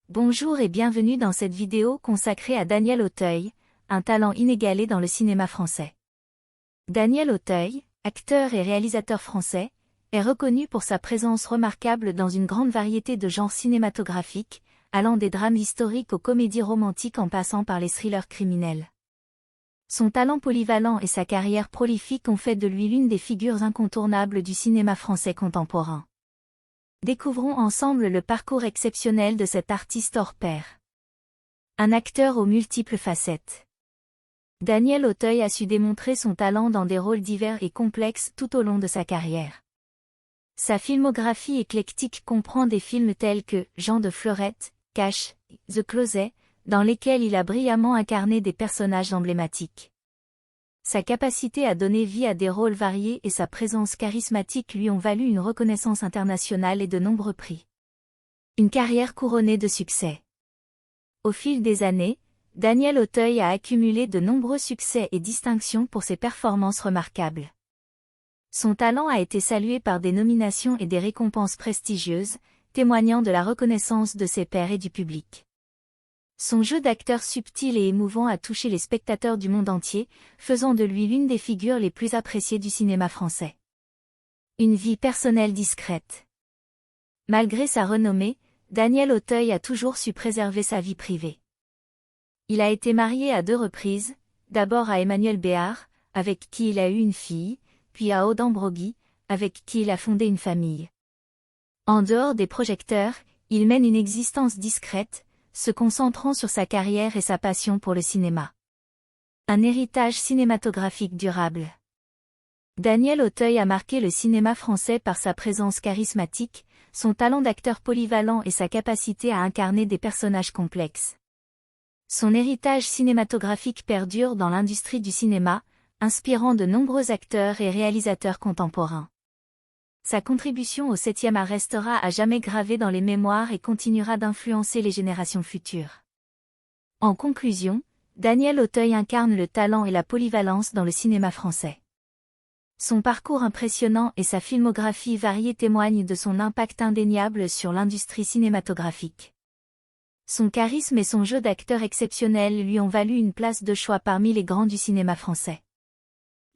Bonjour et bienvenue dans cette vidéo consacrée à Daniel Auteuil, un talent inégalé dans le cinéma français. Daniel Auteuil, acteur et réalisateur français, est reconnu pour sa présence remarquable dans une grande variété de genres cinématographiques, allant des drames historiques aux comédies romantiques en passant par les thrillers criminels. Son talent polyvalent et sa carrière prolifique ont fait de lui l'une des figures incontournables du cinéma français contemporain. Découvrons ensemble le parcours exceptionnel de cet artiste hors pair. Un acteur aux multiples facettes. Daniel Auteuil a su démontrer son talent dans des rôles divers et complexes tout au long de sa carrière. Sa filmographie éclectique comprend des films tels que Jean de Fleurette, Cash, The Closet, dans lesquels il a brillamment incarné des personnages emblématiques. Sa capacité à donner vie à des rôles variés et sa présence charismatique lui ont valu une reconnaissance internationale et de nombreux prix. Une carrière couronnée de succès. Au fil des années, Daniel Auteuil a accumulé de nombreux succès et distinctions pour ses performances remarquables. Son talent a été salué par des nominations et des récompenses prestigieuses, témoignant de la reconnaissance de ses pairs et du public. Son jeu d'acteur subtil et émouvant a touché les spectateurs du monde entier, faisant de lui l'une des figures les plus appréciées du cinéma français. Une vie personnelle discrète. Malgré sa renommée, Daniel Auteuil a toujours su préserver sa vie privée. Il a été marié à 2 reprises, d'abord à Emmanuelle Béard, avec qui il a eu une fille, puis à Aude Ambrogi, avec qui il a fondé une famille. En dehors des projecteurs, il mène une existence discrète, se concentrant sur sa carrière et sa passion pour le cinéma. Un héritage cinématographique durable. Daniel Auteuil a marqué le cinéma français par sa présence charismatique, son talent d'acteur polyvalent et sa capacité à incarner des personnages complexes. Son héritage cinématographique perdure dans l'industrie du cinéma, inspirant de nombreux acteurs et réalisateurs contemporains. Sa contribution au 7e art restera à jamais gravée dans les mémoires et continuera d'influencer les générations futures. En conclusion, Daniel Auteuil incarne le talent et la polyvalence dans le cinéma français. Son parcours impressionnant et sa filmographie variée témoignent de son impact indéniable sur l'industrie cinématographique. Son charisme et son jeu d'acteur exceptionnel lui ont valu une place de choix parmi les grands du cinéma français.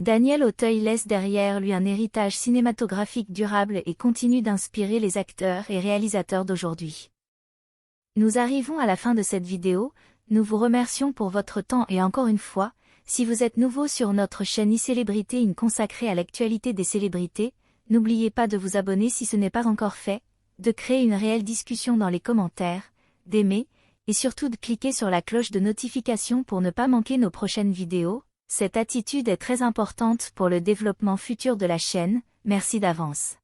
Daniel Auteuil laisse derrière lui un héritage cinématographique durable et continue d'inspirer les acteurs et réalisateurs d'aujourd'hui. Nous arrivons à la fin de cette vidéo, nous vous remercions pour votre temps et encore une fois, si vous êtes nouveau sur notre chaîne iCélébrité consacrée à l'actualité des célébrités, n'oubliez pas de vous abonner si ce n'est pas encore fait, de créer une réelle discussion dans les commentaires, d'aimer, et surtout de cliquer sur la cloche de notification pour ne pas manquer nos prochaines vidéos. Cette attitude est très importante pour le développement futur de la chaîne, merci d'avance.